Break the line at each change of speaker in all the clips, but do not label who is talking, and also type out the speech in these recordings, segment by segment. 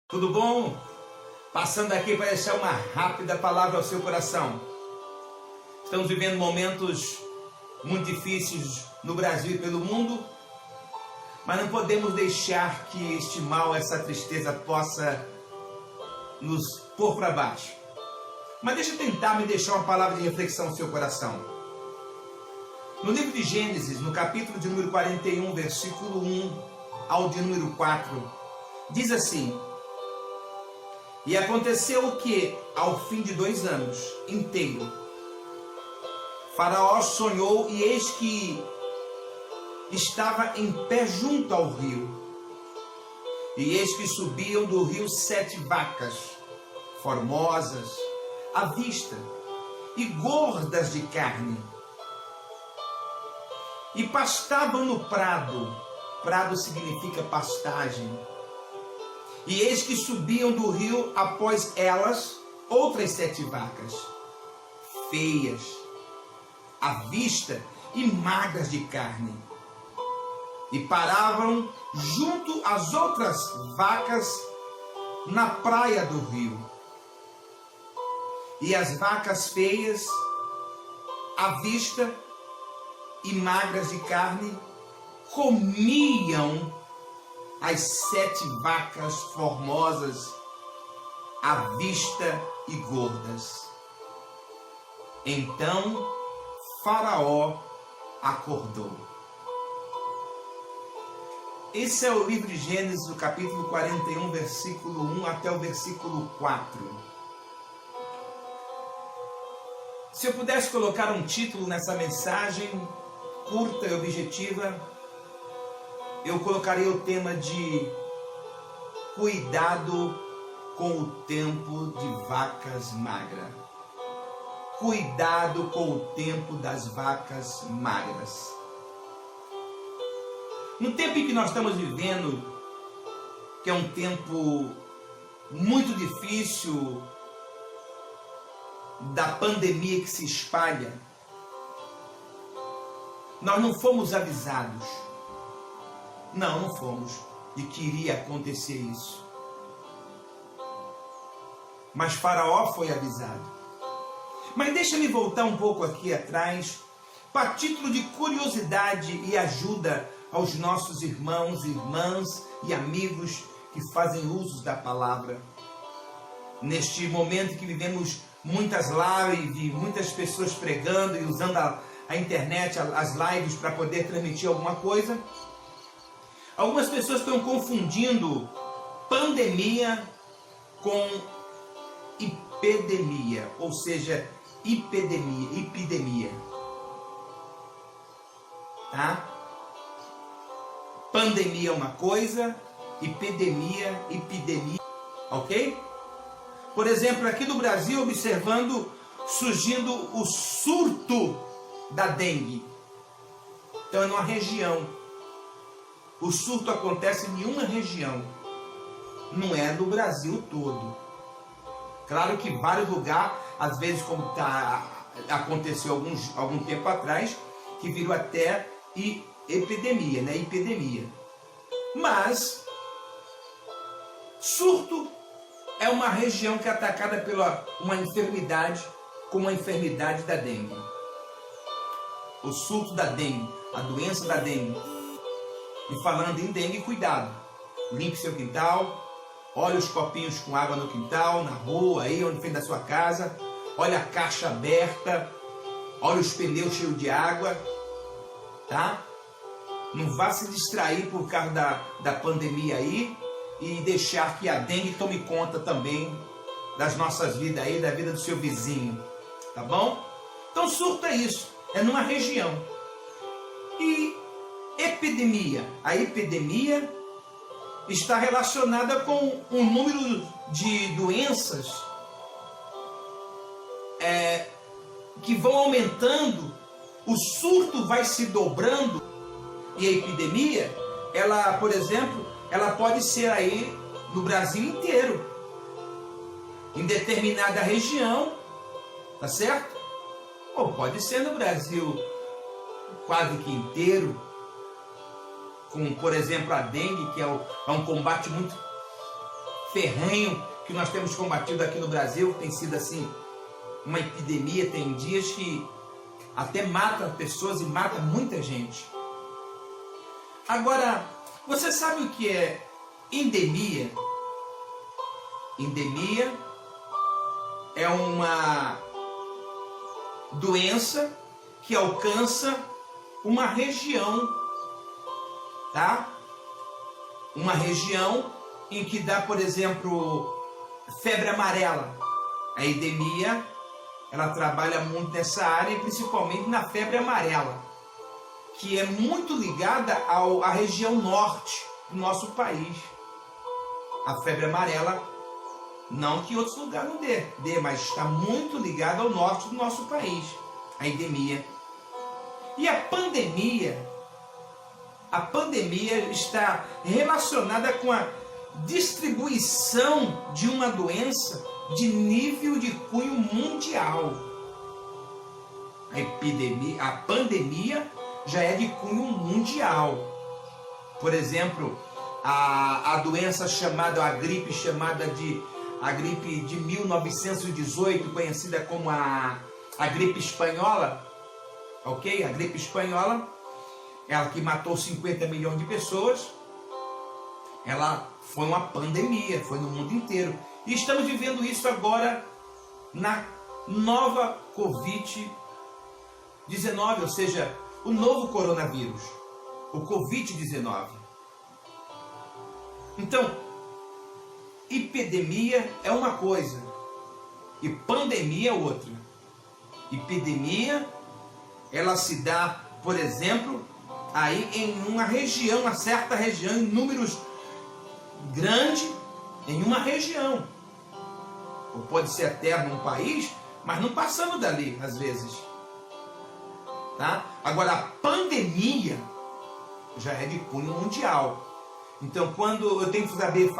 Tudo bom? Passando aqui para deixar uma rápida palavra ao seu coração. Estamos vivendo momentos muito difíceis no Brasil e pelo mundo, mas não podemos deixar que este mal, essa tristeza possa nos pôr para baixo. Mas deixa eu tentar me deixar uma palavra de reflexão ao seu coração. No livro de Gênesis, no capítulo de número 41, versículo 1 ao de número 4, diz assim: E aconteceu que, ao fim de 2 anos inteiro, Faraó sonhou, e eis que estava em pé junto ao rio. E eis que subiam do rio 7 vacas, formosas à vista e gordas de carne, e pastavam no prado. Prado significa pastagem. E eis que subiam do rio após elas outras 7 vacas, feias à vista e magras de carne, e paravam junto às outras vacas na praia do rio. E as vacas feias à vista e magras de carne comiam as 7 vacas formosas à vista e gordas. Então Faraó acordou. Esse é o livro de Gênesis, o capítulo 41, versículo 1 até o versículo 4. Se eu pudesse colocar um título nessa mensagem curta e objetiva, eu colocaria o tema de cuidado com o tempo de vacas magras. Cuidado com o tempo das vacas magras. No tempo em que nós estamos vivendo, que é um tempo muito difícil, da pandemia que se espalha, nós não fomos avisados. Não fomos de que iria acontecer isso. Mas Faraó foi avisado. Mas deixa-me voltar um pouco aqui atrás, para título de curiosidade e ajuda aos nossos irmãos, irmãs e amigos que fazem uso da palavra. Neste momento que vivemos muitas lives, muitas pessoas pregando e usando a internet, as lives para poder transmitir alguma coisa, algumas pessoas estão confundindo pandemia com epidemia, ou seja, epidemia, tá? Pandemia é uma coisa, epidemia, ok? Por exemplo, aqui no Brasil, observando, surgindo o surto da dengue. Então é numa região. O surto acontece em uma região, não é no Brasil todo. Claro que vários lugares, às vezes como aconteceu algum tempo atrás, que virou até epidemia, né? Epidemia. Mas surto é uma região que é atacada pela uma enfermidade, como a enfermidade da dengue. O surto da dengue, a doença da dengue. E falando em dengue, cuidado. Limpe seu quintal. Olha os copinhos com água no quintal, na rua, aí onde frente da sua casa. Olha a caixa aberta. Olha os pneus cheios de água. Tá? Não vá se distrair por causa da pandemia aí e deixar que a dengue tome conta também das nossas vidas aí, da vida do seu vizinho. Tá bom? Então surto é isso. É numa região. E epidemia. A epidemia está relacionada com um número de doenças que vão aumentando, o surto vai se dobrando, e a epidemia, ela, por exemplo, ela pode ser aí no Brasil inteiro, em determinada região, tá certo? Ou pode ser no Brasil quase que inteiro, como por exemplo a dengue, que é um combate muito ferrenho que nós temos combatido aqui no Brasil, tem sido assim, uma epidemia, tem dias que até mata pessoas e mata muita gente. Agora, você sabe o que é endemia? Endemia é uma doença que alcança uma região, tá? Uma região em que dá, por exemplo, febre amarela. A endemia, ela trabalha muito nessa área, e principalmente na febre amarela, que é muito ligada à região norte do nosso país. A febre amarela, não que em outros lugares não dê, mas está muito ligada ao norte do nosso país, a endemia. E a pandemia está relacionada com a distribuição de uma doença de nível de cunho mundial. A pandemia já é de cunho mundial. Por exemplo, a doença chamada, a gripe de 1918, conhecida como a gripe espanhola, ok? A gripe espanhola, ela que matou 50 milhões de pessoas, ela foi uma pandemia, foi no mundo inteiro. E estamos vivendo isso agora na nova Covid-19, ou seja, o novo coronavírus, o Covid-19. Então, epidemia é uma coisa e pandemia é outra. Epidemia, ela se dá, por exemplo, aí em uma região, uma certa região, em números grandes, em uma região. Ou pode ser até num país, mas não passando dali, às vezes. Tá? Agora, a pandemia já é de cunho mundial. Então, quando eu tenho que saber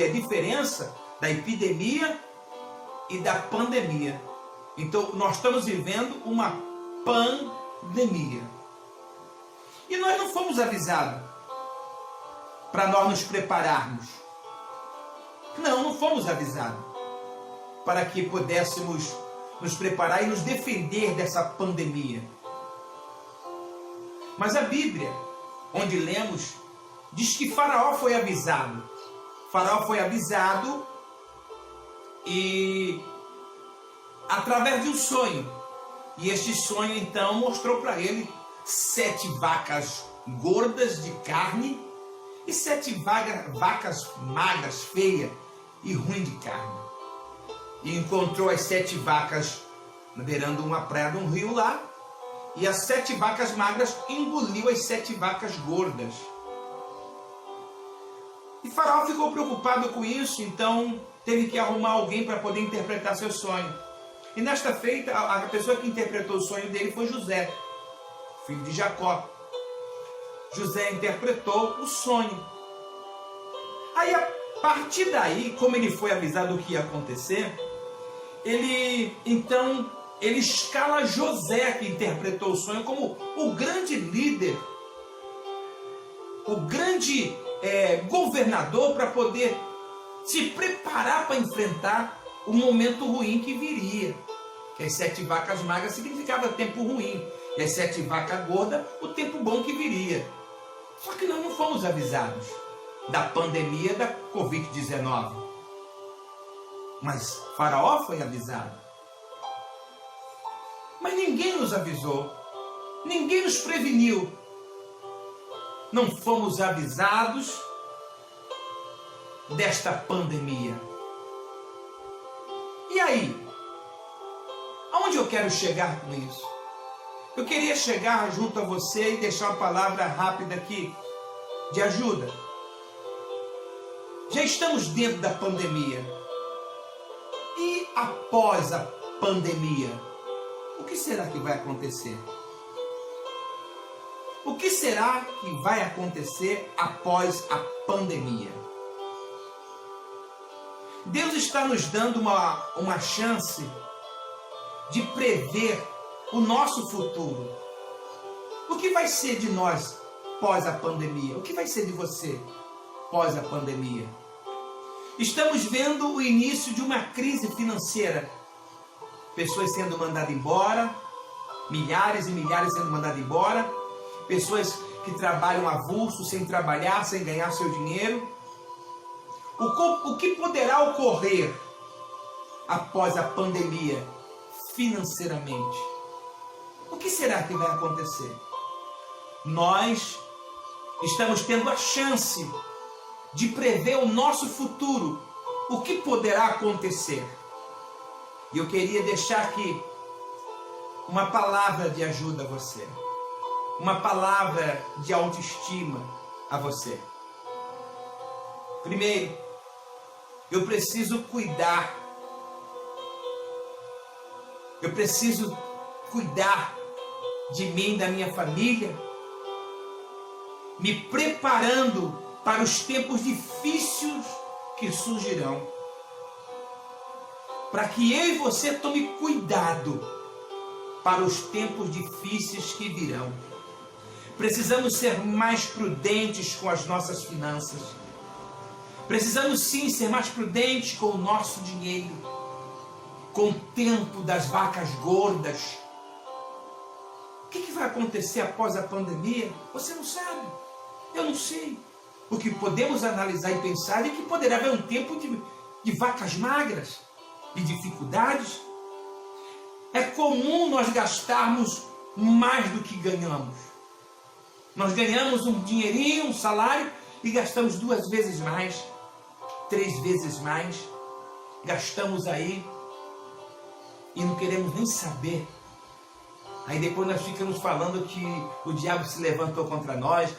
a diferença da epidemia e da pandemia. Então, nós estamos vivendo uma pandemia. E nós não fomos avisados para nós nos prepararmos. Não fomos avisados para que pudéssemos nos preparar e nos defender dessa pandemia. Mas a Bíblia, onde lemos, diz que Faraó foi avisado. Faraó foi avisado e através de um sonho. E este sonho então mostrou para ele 7 vacas gordas de carne e 7 vacas magras, feias e ruins de carne. E encontrou as 7 vacas beirando uma praia de um rio lá. E as 7 vacas magras engoliu as 7 vacas gordas. E Faraó ficou preocupado com isso, então teve que arrumar alguém para poder interpretar seu sonho. E nesta feita, a pessoa que interpretou o sonho dele foi José, filho de Jacó. José interpretou o sonho. Aí, a partir daí, como ele foi avisado do que ia acontecer, ele escala José, que interpretou o sonho, como o grande líder, o grande governador, para poder se preparar para enfrentar o momento ruim que viria. Que as 7 vacas magras significava tempo ruim, e as 7 vacas gordas, o tempo bom que viria. Só que nós não fomos avisados da pandemia da Covid-19. Mas Faraó foi avisado. Mas ninguém nos avisou, ninguém nos preveniu. Não fomos avisados desta pandemia. E aí? Aonde eu quero chegar com isso? Eu queria chegar junto a você e deixar uma palavra rápida aqui de ajuda. Já estamos dentro da pandemia. E após a pandemia, o que será que vai acontecer? O que será que vai acontecer após a pandemia? Deus está nos dando uma chance de prever o nosso futuro. O que vai ser de nós pós a pandemia? O que vai ser de você pós a pandemia? Estamos vendo o início de uma crise financeira. Pessoas sendo mandadas embora, milhares e milhares sendo mandadas embora, pessoas que trabalham avulso, sem trabalhar, sem ganhar seu dinheiro. O que poderá ocorrer após a pandemia financeiramente? O que será que vai acontecer? Nós estamos tendo a chance de prever o nosso futuro, o que poderá acontecer. E eu queria deixar aqui uma palavra de ajuda a você, uma palavra de autoestima a você. Primeiro, eu preciso cuidar de mim, da minha família, me preparando para os tempos difíceis que surgirão. Para que eu e você tome cuidado para os tempos difíceis que virão. Precisamos ser mais prudentes com as nossas finanças. Precisamos sim ser mais prudentes com o nosso dinheiro, com o tempo das vacas gordas. O que vai acontecer após a pandemia? Você não sabe, eu não sei. O que podemos analisar e pensar é que poderá haver um tempo de vacas magras, de dificuldades. É comum nós gastarmos mais do que ganhamos. Nós ganhamos um dinheirinho, um salário, e gastamos 2 vezes mais, 3 vezes mais. Gastamos aí e não queremos nem saber. Aí depois nós ficamos falando que o diabo se levantou contra nós,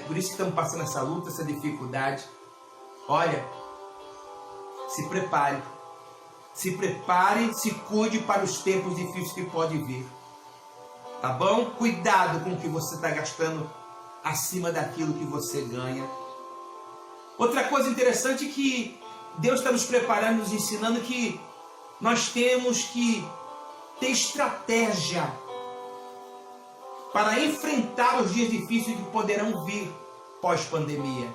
por isso que estamos passando essa luta, essa dificuldade. Olha, se prepare, se cuide para os tempos difíceis que podem vir. Tá bom? Cuidado com o que você está gastando acima daquilo que você ganha. Outra coisa interessante é que Deus está nos preparando, nos ensinando que nós temos que ter estratégia para enfrentar os dias difíceis que poderão vir pós-pandemia.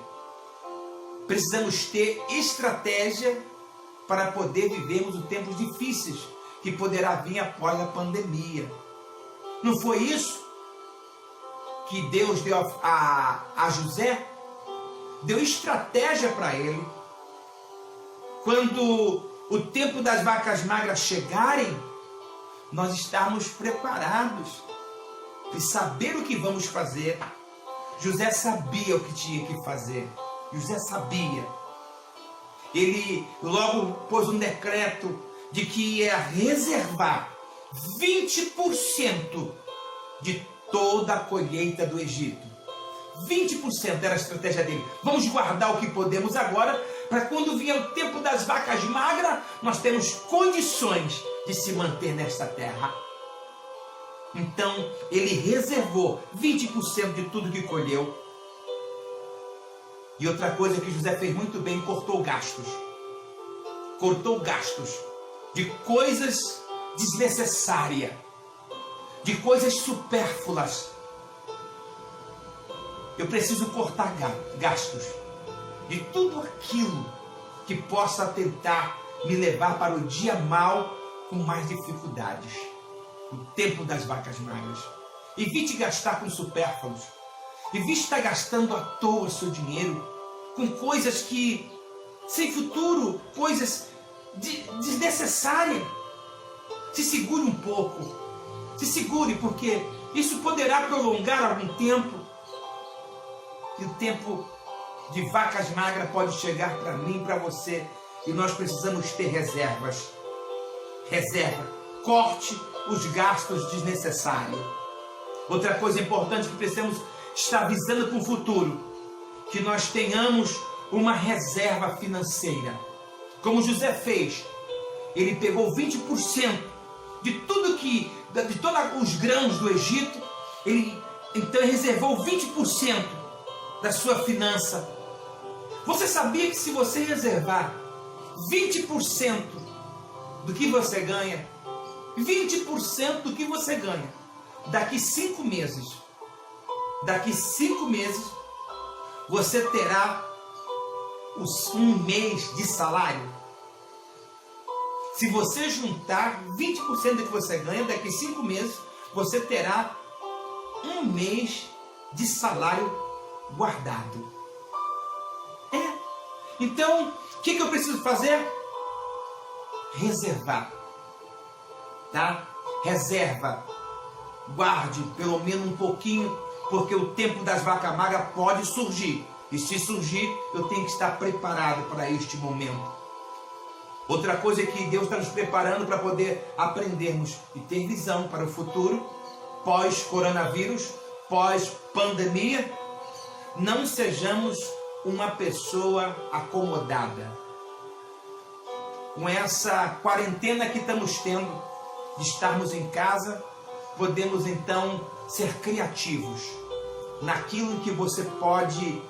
Precisamos ter estratégia para poder vivermos os tempos difíceis que poderá vir após a pandemia. Não foi isso que Deus deu a José? Deu estratégia para ele. Quando o tempo das vacas magras chegarem, nós estamos preparados e saber o que vamos fazer. José sabia o que tinha que fazer. José sabia. Ele logo pôs um decreto de que ia reservar 20% de toda a colheita do Egito. 20% era a estratégia dele. Vamos guardar o que podemos agora, para quando vier o tempo das vacas magras, nós temos condições de se manter nesta terra. Então, ele reservou 20% de tudo que colheu. E outra coisa que José fez muito bem, cortou gastos. Cortou gastos de coisas desnecessárias, de coisas supérfluas. Eu preciso cortar gastos de tudo aquilo que possa tentar me levar para o dia mau com mais dificuldades. O tempo das vacas magras. Evite gastar com supérfluos. Evite estar gastando à toa seu dinheiro com coisas que, sem futuro, coisas desnecessárias. Se segure um pouco. Se segure, porque isso poderá prolongar algum tempo. E o tempo de vacas magras pode chegar para mim e para você. E nós precisamos ter reservas. Reserva. Corte os gastos desnecessários. Outra coisa importante que precisamos estar visando para o futuro. Que nós tenhamos uma reserva financeira. Como José fez. Ele pegou 20% de tudo de todos os grãos do Egito. Ele então reservou 20% da sua finança. Você sabia que se você reservar 20% do que você ganha, 20% do que você ganha, daqui 5 meses, você terá um mês de salário? Se você juntar 20% do que você ganha, daqui 5 meses, você terá um mês de salário guardado. Então, o que eu preciso fazer? Reservar. Tá? Reserva. Guarde pelo menos um pouquinho, porque o tempo das vacas magras pode surgir. E se surgir, eu tenho que estar preparado para este momento. Outra coisa é que Deus está nos preparando para poder aprendermos e ter visão para o futuro, pós-coronavírus, pós-pandemia. Não sejamos uma pessoa acomodada. Com essa quarentena que estamos tendo, de estarmos em casa, podemos então ser criativos naquilo em que você pode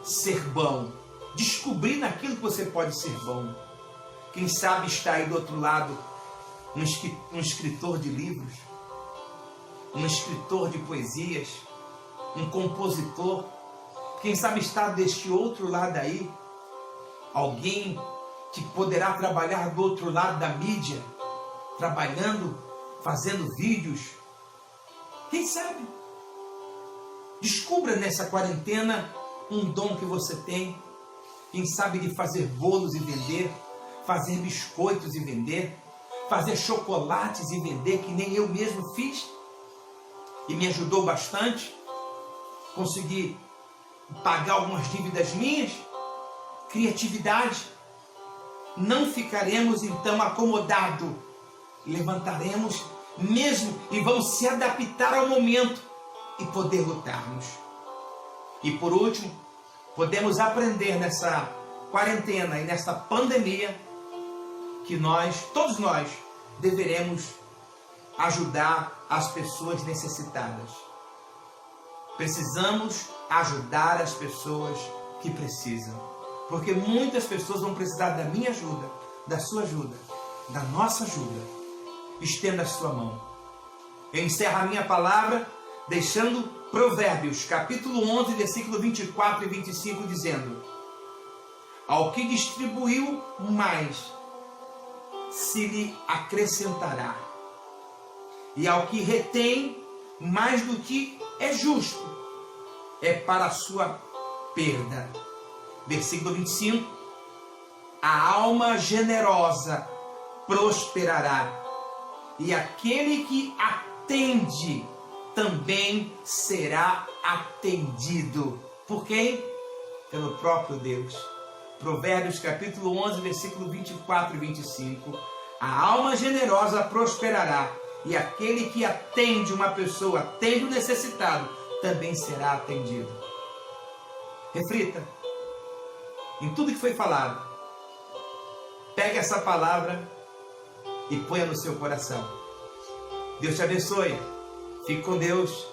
ser bom. Descobrir naquilo que você pode ser bom. Quem sabe está aí do outro lado um escritor de livros, um escritor de poesias, um compositor. Quem sabe está deste outro lado aí alguém que poderá trabalhar do outro lado da mídia, trabalhando, fazendo vídeos. Quem sabe? Descubra nessa quarentena um dom que você tem. Quem sabe de fazer bolos e vender, fazer biscoitos e vender, fazer chocolates e vender, que nem eu mesmo fiz. E me ajudou bastante. Consegui pagar algumas dívidas minhas. Criatividade. Não ficaremos então acomodados. Levantaremos mesmo e vamos se adaptar ao momento e poder lutarmos. E por último, podemos aprender nessa quarentena e nessa pandemia que todos nós, deveremos ajudar as pessoas necessitadas. Precisamos ajudar as pessoas que precisam. Porque muitas pessoas vão precisar da minha ajuda, da sua ajuda, da nossa ajuda. Estenda a sua mão. Eu encerro a minha palavra deixando Provérbios, capítulo 11, versículo 24 e 25, dizendo: ao que distribuiu mais, se lhe acrescentará, e ao que retém mais do que é justo, é para a sua perda. Versículo 25: a alma generosa prosperará, e aquele que atende também será atendido. Por quem? Pelo próprio Deus. Provérbios capítulo 11, versículo 24 e 25. A alma generosa prosperará, e aquele que atende uma pessoa, atende o necessitado, também será atendido. Reflita em tudo que foi falado. Pegue essa palavra e ponha no seu coração. Deus te abençoe. Fique com Deus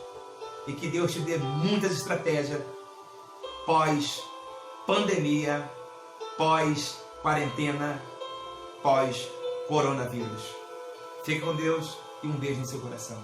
e que Deus te dê muitas estratégias pós-pandemia, pós-quarentena, pós-coronavírus. Fique com Deus e um beijo no seu coração.